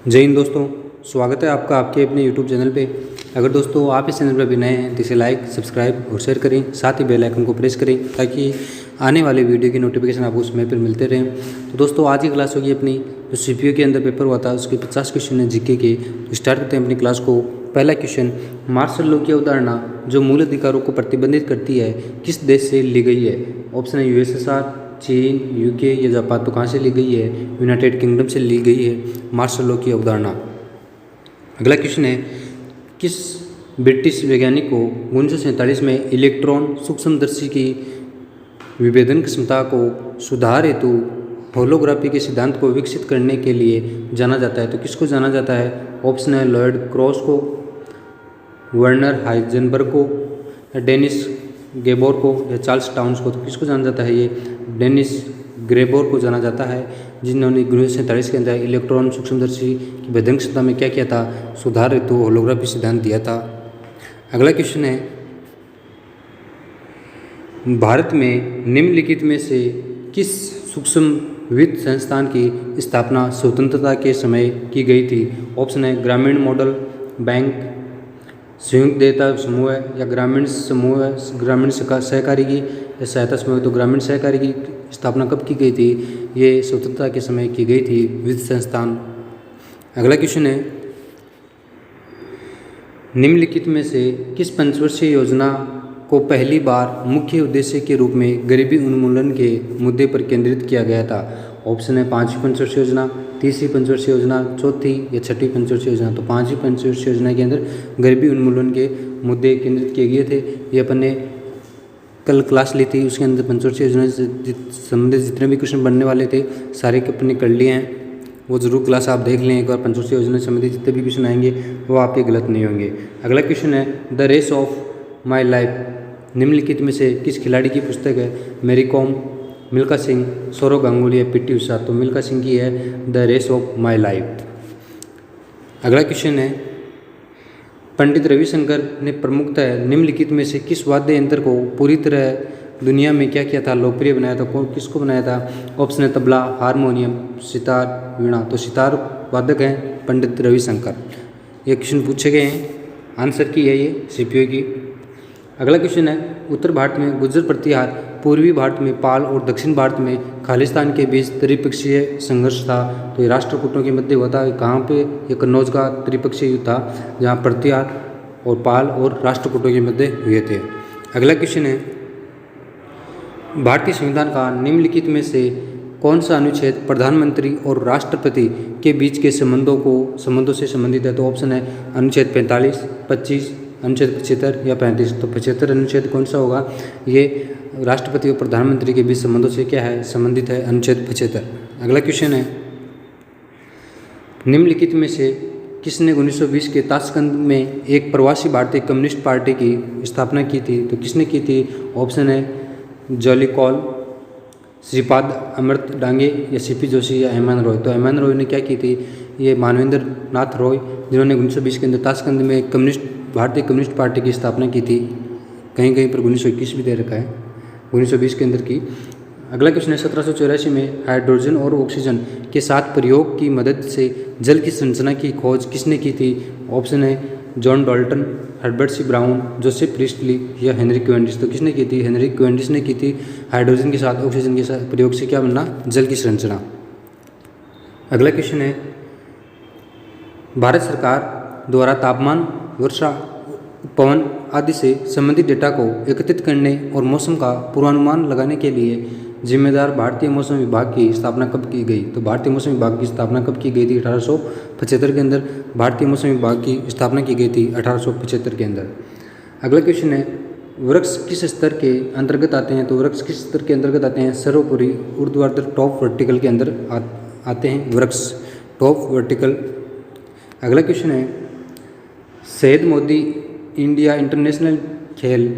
जय हिंद दोस्तों, स्वागत है आपका आपके अपने YouTube चैनल पे। अगर दोस्तों आप इस चैनल पर भी नए हैं तो इसे लाइक, सब्सक्राइब और शेयर करें। साथ ही बेल आइकन को प्रेस करें ताकि आने वाले वीडियो की नोटिफिकेशन आपको समय पर मिलते रहें। तो दोस्तों आज की क्लास होगी अपनी जो CPU के अंदर पेपर हुआ था उसके 50 क्वेश्चन है जीके के। तो स्टार्ट करते हैं अपनी क्लास को। पहला क्वेश्चन, मार्शल लॉ की अवधारणा जो मूल अधिकारों को प्रतिबंधित करती है किस देश से ली गई है? ऑप्शन है USSR, चीन, UK या जापान। तो कहाँ से ली गई है? यूनाइटेड किंगडम से ली गई है मार्शल लॉ की अवधारणा। अगला क्वेश्चन है, किस ब्रिटिश वैज्ञानिक को 1947 में इलेक्ट्रॉन सूक्ष्मदर्शी की विभेदन क्षमता को सुधार हेतु होलोग्राफी के सिद्धांत को विकसित करने के लिए जाना जाता है? तो किसको जाना जाता है? ऑप्शन है लॉयड क्रॉस को, वर्नर हाइजेनबर्ग को, या डेनिस गेबोर को, या चार्ल्स टाउन्स को। तो किसको जाना जाता है? ये डेनिस ग्रेबोर को जाना जाता है, जिन्होंने 1947 के अंदर इलेक्ट्रॉन सूक्ष्मदर्शी की भेदन क्षमता में क्या किया था? सुधार हेतु होलोग्राफी सिद्धांत दिया था। अगला क्वेश्चन है, भारत में निम्नलिखित में से किस सूक्ष्म वित्त संस्थान की स्थापना स्वतंत्रता के समय की गई थी? ऑप्शन है ग्रामीण मॉडल बैंक, संयुक्त देयता समूह या ग्रामीण समूह, ग्रामीण सहकारी की या सहायता समूह। तो ग्रामीण सहकारी की स्थापना कब की गई थी? ये स्वतंत्रता के समय की गई थी वित्त संस्थान। अगला क्वेश्चन है, निम्नलिखित में से किस पंचवर्षीय योजना को पहली बार मुख्य उद्देश्य के रूप में गरीबी उन्मूलन के मुद्दे पर केंद्रित किया गया था? ऑप्शन है 5वीं पंचवर्षीय योजना, 30वीं पंचवर्षीय योजना, 4थी या 6वीं पंचवर्षीय योजना। तो 5वीं पंचवर्षीय योजना के अंदर गरीबी उन्मूलन के मुद्दे केंद्रित किए गए थे। ये अपन ने कल क्लास ली थी, उसके अंदर पंचवर्षीय योजना से संबंधित जितने भी क्वेश्चन बनने वाले थे सारे अपने कर लिए हैं। वो जरूर क्लास आप देख लें एक बार। पंचवर्षीय योजना से संबंधित जितने भी क्वेश्चन आएंगे वो आपके गलत नहीं होंगे। अगला क्वेश्चन है, the race of my life निम्नलिखित में से किस खिलाड़ी की पुस्तक है? मैरी कॉम, मिल्खा सिंह, सौरव गांगुली या PT उषा। तो मिल्खा सिंह की है the race of my life. अगला क्वेश्चन है, पंडित रविशंकर ने प्रमुखतः निम्नलिखित में से किस वाद्य यंत्र को पूरी तरह दुनिया में क्या किया था? लोकप्रिय बनाया था। कौन किसको बनाया था? ऑप्शन है तबला, हारमोनियम, सितार, वीणा। तो सितार वादक हैं पंडित रविशंकर। ये क्वेश्चन पूछे गए हैं, आंसर की है ये CPU की। अगला क्वेश्चन है, उत्तर भारत में गुर्जर प्रतिहार, पूर्वी भारत में पाल और दक्षिण भारत में खालिस्तान के बीच त्रिपक्षीय संघर्ष था। तो ये राष्ट्रकूटों के मध्य हुआ था। कहाँ पे? ये कन्नौज का त्रिपक्षीय युद्ध था जहाँ प्रतिहार और पाल और राष्ट्रकूटों के मध्य हुए थे। अगला क्वेश्चन है, भारतीय संविधान का निम्नलिखित में से कौन सा अनुच्छेद प्रधानमंत्री और राष्ट्रपति के बीच के संबंधों से संबंधित है? तो ऑप्शन है अनुच्छेद 45, 25, अनुच्छेद 75 या 35। तो 75 अनुच्छेद कौन सा होगा? ये राष्ट्रपति और प्रधानमंत्री के बीच संबंधों से क्या है? संबंधित है अनुच्छेद 75। अगला क्वेश्चन है, निम्नलिखित में से किसने 1920 के ताशकंद में एक प्रवासी भारतीय कम्युनिस्ट पार्टी की स्थापना की थी? तो किसने की थी? ऑप्शन है जॉली कॉल, श्रीपाद अमृत डांगे या CP जोशी या हेमन रॉय। तो हेमन रॉय ने क्या की थी? ये मानवेंद्र नाथ रॉय, जिन्होंने 1920 के अंदर ताशकंद में भारतीय कम्युनिस्ट पार्टी की स्थापना की थी। कहीं कहीं पर 1921 भी दे रखा है, 1920 के अंदर की। अगला क्वेश्चन है, 1784 में हाइड्रोजन और ऑक्सीजन के साथ प्रयोग की मदद से जल की संरचना की खोज किसने की थी? ऑप्शन है John Dalton, Herbert C. Brown, Joseph priestly या हेनरी क्वेंडिस। तो किसने की थी? हेनरी क्वेंडिस ने की थी। हाइड्रोजन के साथ ऑक्सीजन के साथ प्रयोग से क्या बनना? जल की संरचना। अगला क्वेश्चन है, भारत सरकार द्वारा तापमान, वर्षा, पवन आदि से संबंधित डेटा को एकत्रित करने और मौसम का पूर्वानुमान लगाने के लिए जिम्मेदार भारतीय मौसम विभाग की स्थापना कब की गई? तो भारतीय मौसम विभाग की स्थापना कब की गई थी? 1875 के अंदर भारतीय मौसम विभाग की स्थापना की गई थी 1875 के अंदर। अगला क्वेश्चन है, वृक्ष किस स्तर के अंतर्गत आते हैं? तो वृक्ष किस स्तर के अंतर्गत आते हैं? सर्वोपरि ऊर्ध्वाधर टॉप वर्टिकल के अंदर आते हैं वृक्ष, टॉप वर्टिकल। अगला क्वेश्चन है, शहीद मोदी इंडिया इंटरनेशनल खेल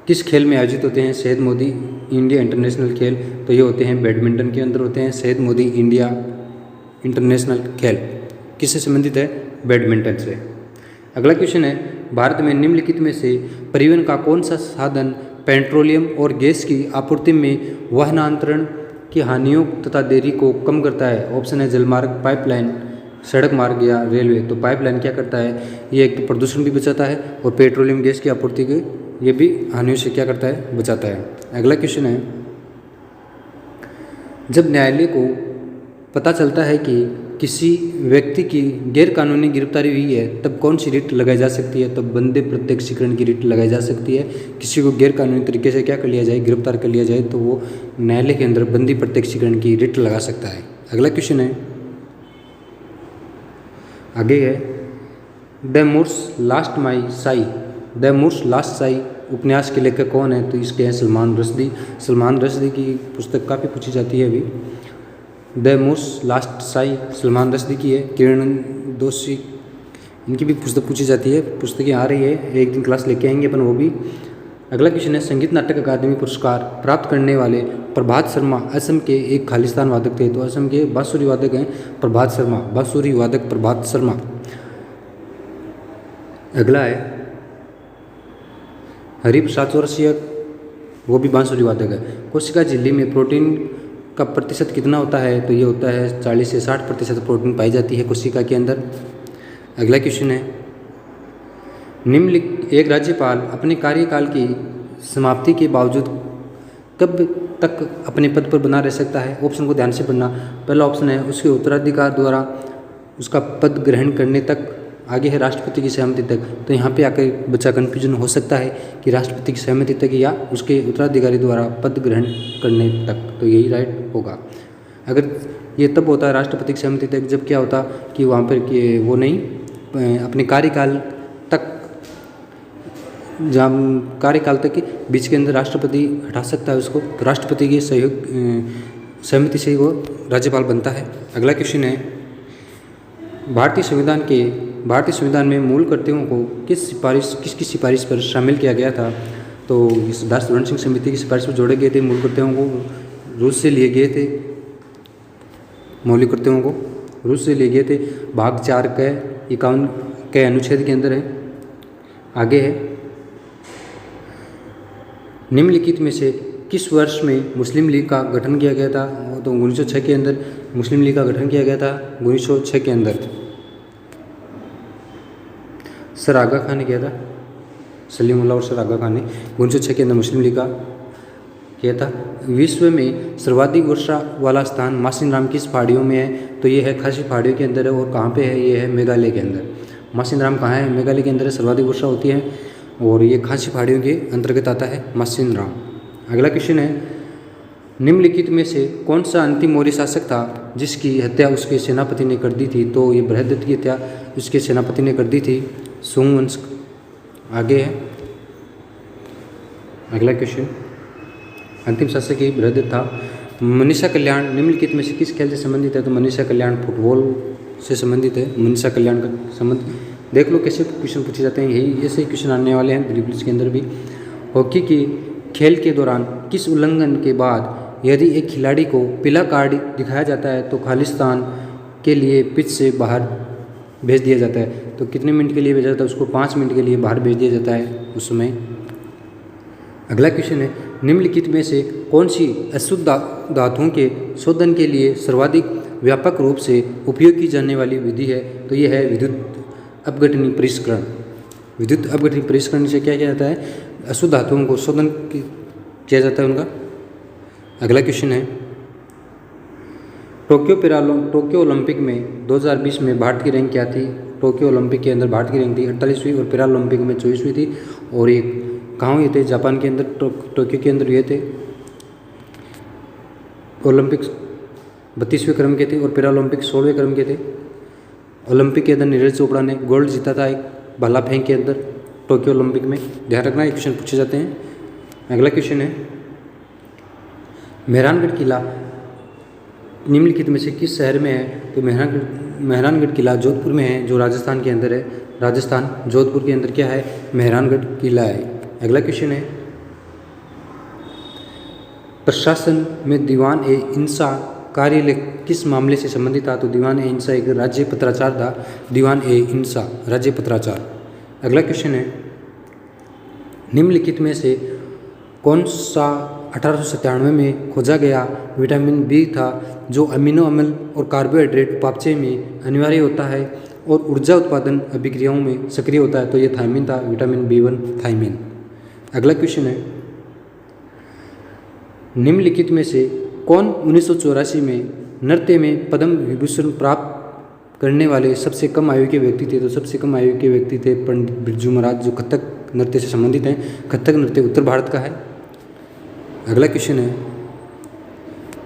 किस खेल में आयोजित होते हैं? शहीद मोदी इंडिया इंटरनेशनल खेल। तो ये होते हैं बैडमिंटन के अंदर होते हैं। शहीद मोदी इंडिया इंटरनेशनल खेल किससे संबंधित है? बैडमिंटन से। अगला क्वेश्चन है, भारत में निम्नलिखित में से परिवहन का कौन सा साधन पेट्रोलियम और गैस की आपूर्ति में वाहनांतरण की हानियों तथा देरी को कम करता है? ऑप्शन है जलमार्ग, पाइपलाइन, सड़क मार्ग या रेलवे। तो पाइपलाइन क्या करता है, ये एक तो प्रदूषण भी बचाता है और पेट्रोलियम गैस की आपूर्ति के ये भी हानियों से क्या करता है, बचाता है। अगला क्वेश्चन है, जब न्यायालय को पता चलता है कि किसी व्यक्ति की गैरकानूनी गिरफ्तारी हुई है तब कौन सी रिट लगाई जा सकती है? तो बंदे प्रत्यक्षीकरण की रिट लगाई जा सकती है। किसी को गैरकानूनी तरीके से क्या कर लिया जाए, गिरफ्तार कर लिया जाए, तो वो न्यायालय के अंदर बंदी प्रत्यक्षीकरण की रिट लगा सकता है। अगला क्वेश्चन है, आगे है, द मुर्स लास्ट माई साई। द मुर्स लास्ट साई उपन्यास के लेखक कौन है? तो इसके हैं सलमान रश्दी। सलमान रश्दी की पुस्तक काफ़ी पूछी जाती है अभी। द मुर्स लास्ट साई सलमान रश्दी की है। किरण दोषी, इनकी भी पुस्तक पूछी जाती है, पुस्तकें आ रही है, एक दिन क्लास लेके आएंगे अपन वो भी। अगला क्वेश्चन है, संगीत नाटक अकादमी पुरस्कार प्राप्त करने वाले प्रभात शर्मा असम के एक खालिस्तान वादक थे। तो असम के बांसुरी वादक हैं प्रभात शर्मा, बांसुरी वादक प्रभात शर्मा। अगला है, हरि प्रसाद चौरसिया, वो भी बांसुरी वादक है। कोशिका झिल्ली में प्रोटीन का प्रतिशत कितना होता है? तो ये होता है 40 से 60% प्रोटीन पाई जाती है कोशिका के अंदर। अगला क्वेश्चन है, निम्नलिखित एक राज्यपाल अपने कार्यकाल की समाप्ति के बावजूद कब तक अपने पद पर बना रह सकता है? ऑप्शन को ध्यान से पढ़ना। पहला ऑप्शन है उसके उत्तराधिकार द्वारा उसका पद ग्रहण करने तक, आगे है राष्ट्रपति की सहमति तक। तो यहाँ पे आकर बच्चा कन्फ्यूजन हो सकता है कि राष्ट्रपति की सहमति तक या उसके उत्तराधिकारी द्वारा पद ग्रहण करने तक, तो यही राइट होगा। अगर ये तब होता है राष्ट्रपति की सहमति तक जब क्या होता कि वहाँ पर कि वो नहीं अपने कार्यकाल तक, जहाँ कार्यकाल तक के बीच के अंदर राष्ट्रपति हटा सकता है उसको, तो राष्ट्रपति की सहमति से ही वो राज्यपाल बनता है। अगला क्वेश्चन है, भारतीय संविधान में मूल कर्तव्यों को किसकी सिफारिश पर शामिल किया गया था? तो इस दास सुरन सिंह समिति की सिफारिश पर जोड़े गए थे मूल कर्तव्यों को, रूस से लिए गए थे। मौलिक कर्तव्यों को रूस से लिए गए थे। भाग 4 के 51 के अनुच्छेद के अंदर है। आगे है, निम्नलिखित में से किस वर्ष में मुस्लिम लीग का गठन किया गया था? तो 1906 के अंदर मुस्लिम लीग का गठन किया गया था। 1906 के अंदर सर आगा खान ने किया था, सलीमुल्लाह और सर आगा खान ने 1906 के अंदर मुस्लिम लीग का किया था। विश्व में सर्वाधिक वर्षा वाला स्थान मासिन राम किस पहाड़ियों में है? तो ये है खासी पहाड़ियों के अंदर है। और कहाँ पे है? ये है मेघालय के अंदर। मासिन राम कहाँ है? मेघालय के अंदर है, सर्वाधिक वर्षा होती है और ये खासी पहाड़ियों के अंतर्गत आता है मासिन राम। अगला क्वेश्चन है, निम्नलिखित में से कौन सा अंतिम मौर्य शासक था जिसकी हत्या उसके सेनापति ने कर दी थी? तो ये बृहदत्त की हत्या उसके सेनापति ने कर दी थी, सुंग वंश। आगे है अगला क्वेश्चन, अंतिम शासक ही बृहदत्त था। मनीषा कल्याण निम्नलिखित में से किस खेल से संबंधित है? तो मनीषा कल्याण फुटबॉल से संबंधित है। मनीषा कल्याण का संबंध देख लो कैसे क्वेश्चन पूछे जाते हैं, यही ऐसे ही क्वेश्चन आने वाले हैं ड्रिबल्स के अंदर भी। हॉकी की खेल के दौरान किस उल्लंघन के बाद यदि एक खिलाड़ी को पीला कार्ड दिखाया जाता है तो खालिस्तान के लिए पिच से बाहर भेज दिया जाता है? तो कितने मिनट के लिए भेजा जाता है? उसको 5 मिनट के लिए बाहर भेज दिया जाता है उस समय। अगला क्वेश्चन है, निम्नलिखित में से कौन सी अशुद्ध धातुओं के शोधन के लिए सर्वाधिक व्यापक रूप से उपयोग की जाने वाली विधि है? तो ये है विद्युत अपघटनी परिष्करण। विद्युत अपघटनी परिष्करण से क्या किया जाता है? अशुद्ध धातुओं को शोधन किया जाता है उनका। अगला क्वेश्चन है, टोक्यो ओलंपिक में 2020 में भारत की रैंक क्या थी? टोक्यो ओलंपिक के अंदर भारत की रैंक थी 48वीं और पैरा ओलंपिक में 24वीं थी। और ये कहाँ हुए थे? जापान के अंदर, टोक्यो के अंदर हुए थे। ओलंपिक 32वें क्रम के थे और पैरा ओलंपिक 16वें क्रम के थे। ओलंपिक के अंदर नीरज चोपड़ा ने गोल्ड जीता था एक भाला फेंक के अंदर टोक्यो ओलंपिक में। ध्यान रखना, ये क्वेश्चन पूछे जाते हैं। अगला क्वेश्चन है, मेहरानगढ़ किला निम्नलिखित में से किस शहर में है? तो मेहरानगढ़ किला जोधपुर में है, जो राजस्थान के अंदर है। राजस्थान जोधपुर के अंदर क्या है? मेहरानगढ़ किला है। अगला क्वेश्चन है, प्रशासन में दीवान ए इंसा कार्यालय किस मामले से संबंधित था? तो दीवान ए इंसा एक राज्य पत्राचार था। दीवान ए इंसा राज्य पत्राचार। अगला क्वेश्चन है, निम्नलिखित में से कौन सा 1897 में खोजा गया। विटामिन बी था जो अमीनो अम्ल और कार्बोहाइड्रेट उपापचय में अनिवार्य होता है और ऊर्जा उत्पादन अभिक्रियाओं में सक्रिय होता है, तो ये थायमिन था, विटामिन B1 थायमिन। अगला क्वेश्चन है, निम्नलिखित में से कौन 1984 में नृत्य में पद्म विभूषण प्राप्त करने वाले सबसे कम आयु के व्यक्ति थे? तो सबसे कम आयु के व्यक्ति थे पंडित बिरजू महाराज, जो कथक नृत्य से संबंधित हैं। कथक नृत्य उत्तर भारत का है। अगला क्वेश्चन है,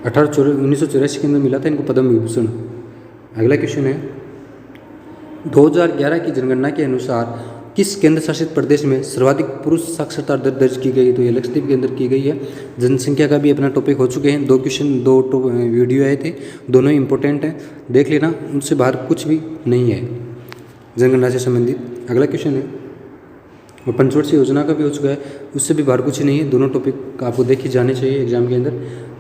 1984 के अंदर मिला था इनको पद्म विभूषण। अगला क्वेश्चन है, 2011 की जनगणना के अनुसार किस केंद्र शासित प्रदेश में सर्वाधिक पुरुष साक्षरता दर दर्ज की गई? तो ये लक्षद्वीप के अंदर की गई है। जनसंख्या का भी अपना टॉपिक हो चुके हैं। 2 क्वेश्चन 2 वीडियो आए थे, दोनों ही इंपॉर्टेंट हैं, देख लेना, उनसे बाहर कुछ भी नहीं है जनगणना से संबंधित। अगला क्वेश्चन है, और पंचवर्षीय योजना का भी हो चुका है, उससे भी बाहर कुछ नहीं है, दोनों टॉपिक आपको देखे जाने चाहिए एग्जाम के अंदर।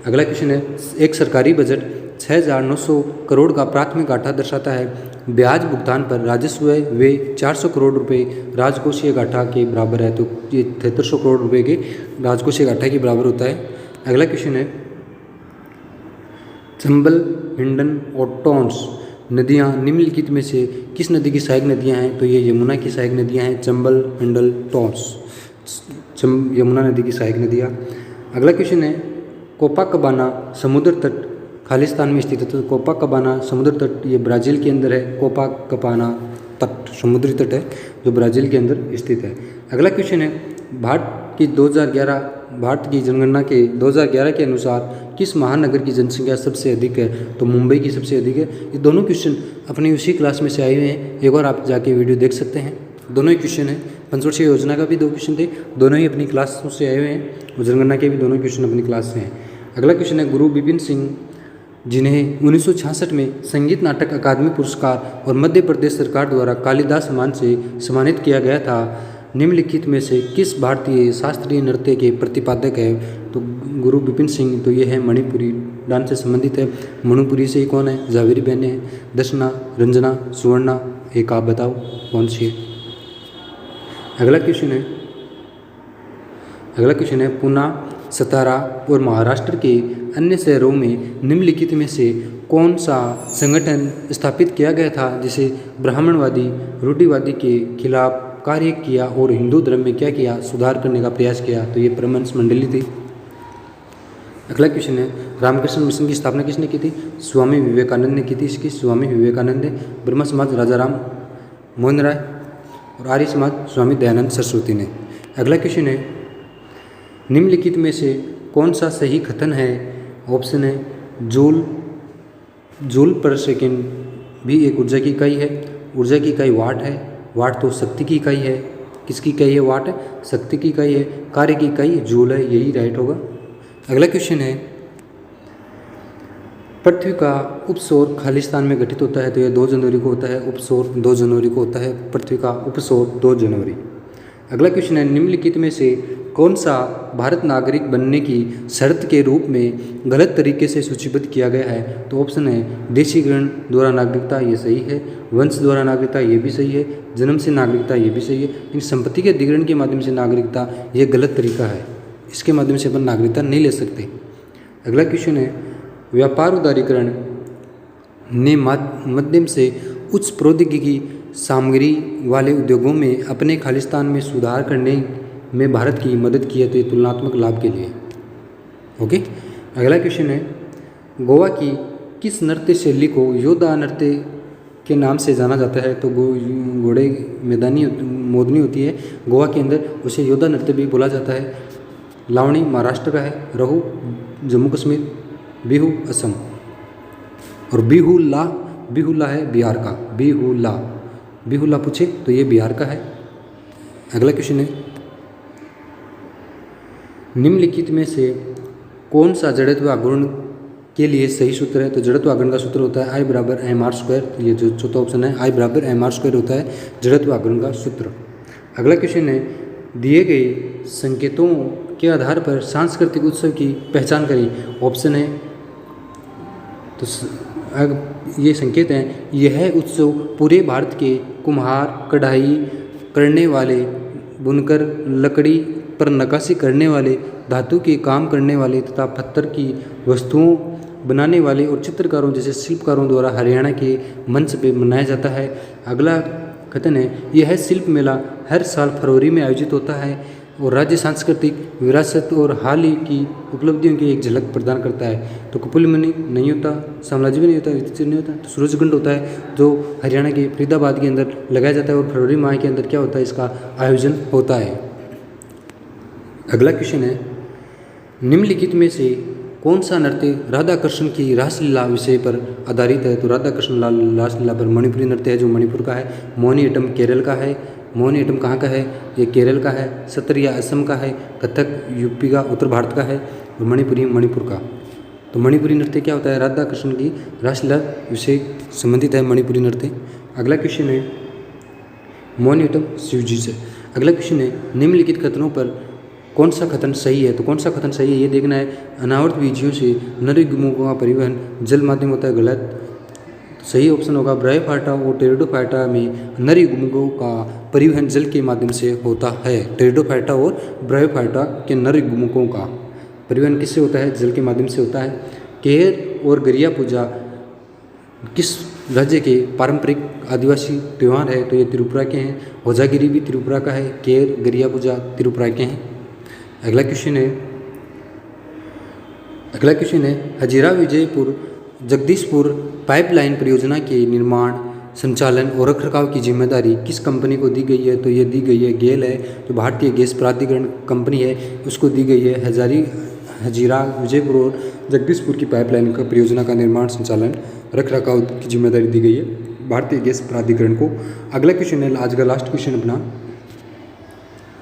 अगला क्वेश्चन है, एक सरकारी बजट 6,900 करोड़ का प्राथमिक घाटा दर्शाता है। ब्याज भुगतान पर राजस्व वे 400 करोड़ रुपए राजकोषीय घाटा के बराबर है, तो ये 7300 करोड़ रुपए के राजकोषीय घाटा के बराबर होता है। अगला क्वेश्चन है, चंबल, हिंडन और टॉन्स नदियाँ निम्नलिखित में से किस नदी की सहायक नदियाँ हैं? तो ये यमुना की सहायक नदियाँ हैं, चंबल, हिंडल, टॉन्स, यमुना नदी की सहायक नदियाँ। अगला क्वेश्चन है, कोपाकबाना समुद्र तट खालिस्तान में स्थित है। तो कोपाकबाना समुद्र तट ये ब्राज़ील के अंदर है। कोपाकबाना तट समुद्री तट है जो ब्राज़ील के अंदर स्थित है। अगला क्वेश्चन है, भारत की जनगणना के 2011 के अनुसार किस महानगर की जनसंख्या सबसे अधिक है? तो मुंबई की सबसे अधिक है। ये दोनों क्वेश्चन अपनी उसी क्लास में से आए हुए हैं, एक बार आप जाके वीडियो देख सकते हैं। दोनों ही क्वेश्चन है, पंचवर्षीय योजना का भी 2 क्वेश्चन थे, दोनों ही अपनी क्लास से आए हुए हैं, और जनगणना के भी दोनों क्वेश्चन अपनी क्लास से हैं। अगला क्वेश्चन है, गुरु बिपिन सिंह जिन्हें 1966 में संगीत नाटक अकादमी पुरस्कार और मध्य प्रदेश सरकार द्वारा कालिदास सम्मान से सम्मानित किया गया था, निम्नलिखित में से किस भारतीय शास्त्रीय नृत्य के प्रतिपादक है? तो गुरु बिपिन सिंह, तो ये है मणिपुरी डांस से संबंधित है। मणिपुरी से ही कौन है? जावेरी बहनें हैं, दर्शना, रंजना, सुवर्णा, एक आप बताओ कौन सी है? अगला क्वेश्चन है, पुणे, सतारा और महाराष्ट्र के अन्य शहरों में निम्नलिखित में से कौन सा संगठन स्थापित किया गया था जिसे ब्राह्मणवादी रूढ़िवादी के खिलाफ कार्य किया और हिंदू धर्म में क्या किया? सुधार करने का प्रयास किया। तो ये परमहंस मंडली थी। अगला क्वेश्चन है, रामकृष्ण मिशन की स्थापना किसने की थी? स्वामी विवेकानंद ने की थी। इसकी स्वामी विवेकानंद ने। ब्रह्म समाज राजा राम मोहन राय और आर्य समाज स्वामी दयानंद सरस्वती ने। अगला क्वेश्चन है, निम्नलिखित में से कौन सा सही कथन है? ऑप्शन है, जूल पर सेकेंड भी एक ऊर्जा की इकाई है। ऊर्जा की इकाई वाट है। वाट तो शक्ति की इकाई है। किसकी इकाई है? वाट शक्ति की इकाई है। कार्य की इकाई जूल है, यही राइट होगा। अगला क्वेश्चन है, पृथ्वी का उपसौर खालिस्तान में घटित होता है। तो यह 2 जनवरी को होता है। उपसौर 2 जनवरी को होता है। पृथ्वी का उपसौर 2 जनवरी। अगला क्वेश्चन है, निम्नलिखित में से कौन सा भारत नागरिक बनने की शर्त के रूप में गलत तरीके से सूचीबद्ध किया गया है? तो ऑप्शन है, देशीकरण द्वारा नागरिकता, ये सही है। वंश द्वारा नागरिकता, ये भी सही है। जन्म से नागरिकता, ये भी सही है। लेकिन संपत्ति के अधिग्रहण के माध्यम से नागरिकता, ये गलत तरीका है। इसके माध्यम से अपन नागरिकता नहीं ले सकते। अगला क्वेश्चन है, व्यापार उदारीकरण ने माध्यम से उच्च प्रौद्योगिकी सामग्री वाले उद्योगों में अपने खालिस्तान में सुधार करने में भारत की मदद की है। तो ये तुलनात्मक लाभ के लिए। ओके। अगला क्वेश्चन है, गोवा की किस नृत्य शैली को योद्धा नृत्य के नाम से जाना जाता है? तो घोड़े मैदानी मोदनी होती है गोवा के अंदर, उसे योद्धा नृत्य भी बोला जाता है। लावणी महाराष्ट्र का है। रहू जम्मू कश्मीर, बिहू असम, और बिहुला है बिहार का। बिहुला पूछे तो ये बिहार का है। अगला क्वेश्चन है, निम्नलिखित में से कौन सा जड़त्व आघूर्ण के लिए सही सूत्र है? तो जड़त्व आघूर्ण का सूत्र होता है I बराबर mr²। ये जो चौथा ऑप्शन है, I बराबर mr² होता है जड़त्व आघूर्ण का सूत्र। अगला क्वेश्चन है, दिए गए संकेतों के आधार पर सांस्कृतिक उत्सव की पहचान करें। ऑप्शन है, तो ये संकेत हैं, यह उत्सव पूरे भारत के कुम्हार, कढ़ाई करने वाले, बुनकर, लकड़ी पर नक्काशी करने वाले, धातु के काम करने वाले तथा पत्थर की वस्तुओं बनाने वाले और चित्रकारों जैसे शिल्पकारों द्वारा हरियाणा के मंच पे मनाया जाता है। अगला कथन है, यह शिल्प मेला हर साल फरवरी में आयोजित होता है और राज्य सांस्कृतिक विरासत और हाल ही की उपलब्धियों की एक झलक प्रदान करता है। तो कपिलमुनि नहीं होता, साम्राज्य भी नहीं होता, विचित्र नहीं होता, तो सूरजकुंड होता है जो हरियाणा के फरीदाबाद के अंदर लगाया जाता है और फरवरी माह के अंदर क्या होता है, इसका आयोजन होता है। अगला क्वेश्चन है, निम्नलिखित में से कौन सा नृत्य राधा कृष्ण की रासलीला विषय पर आधारित है? तो राधा कृष्ण रासलीला पर मणिपुरी नृत्य है जो मणिपुर का है। मोहिनीअट्टम केरल का है। मोहिनीअट्टम कहाँ का है? ये केरल का है। सत्रिया असम का है। कथक यूपी का, उत्तर भारत का है। और मणिपुरी मणिपुर का। तो मणिपुरी नृत्य क्या होता है? राधा कृष्ण की रासलीला विषय संबंधित है मणिपुरी नृत्य। अगला क्वेश्चन है, मोहिनीअट्टम शिव जी से। अगला क्वेश्चन है, निम्नलिखित कथनों पर कौन सा कथन सही है? तो कौन सा कथन सही है ये देखना है। अनावर्त बीजियों से नरयुग्मकों का परिवहन जल माध्यम होता है, गलत। सही ऑप्शन होगा ब्रायोफाइटा और टेरिडोफाइटा में नरयुग्मकों का परिवहन जल के माध्यम से होता है। टेरिडोफाइटा और ब्रायोफाइटा के नरयुग्मकों का परिवहन किससे होता है? जल के माध्यम से होता है। केर और गरिया पूजा किस राज्य के पारंपरिक आदिवासी त्यौहार है? तो ये त्रिपुरा के हैं। होजागिरी भी त्रिपुरा का है। केर गरिया पूजा त्रिपुरा के हैं। अगला क्वेश्चन है, हजीरा विजयपुर जगदीशपुर पाइपलाइन परियोजना के निर्माण, संचालन और रखरखाव की जिम्मेदारी किस कंपनी को दी गई है? तो ये दी गई है गेल है, जो भारतीय गैस प्राधिकरण कंपनी है, उसको दी गई है। हजीरा विजयपुर और जगदीशपुर की पाइपलाइन का परियोजना का निर्माण, संचालन, रखरखाव की जिम्मेदारी दी गई है भारतीय गैस प्राधिकरण को। अगला क्वेश्चन है, आज का लास्ट क्वेश्चन अपना,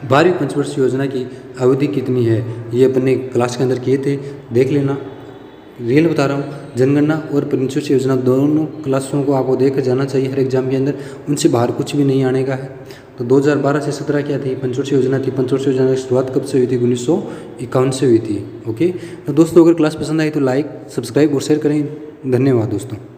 12वीं पंचवर्षीय योजना की अवधि कितनी है? ये अपने क्लास के अंदर किए थे, देख लेना। रियल बता रहा हूँ, जनगणना और पंचवर्षीय योजना दोनों क्लासों को आपको देख जाना चाहिए हर एग्जाम के अंदर, उनसे बाहर कुछ भी नहीं आने का है। तो 2012 से 17 क्या थी? पंचवर्षीय योजना थी। पंचवर्षीय योजना की शुरुआत कब से हुई थी? 1951 से हुई थी। ओके, तो दोस्तों अगर क्लास पसंद आई तो लाइक, सब्सक्राइब और शेयर करें। धन्यवाद दोस्तों।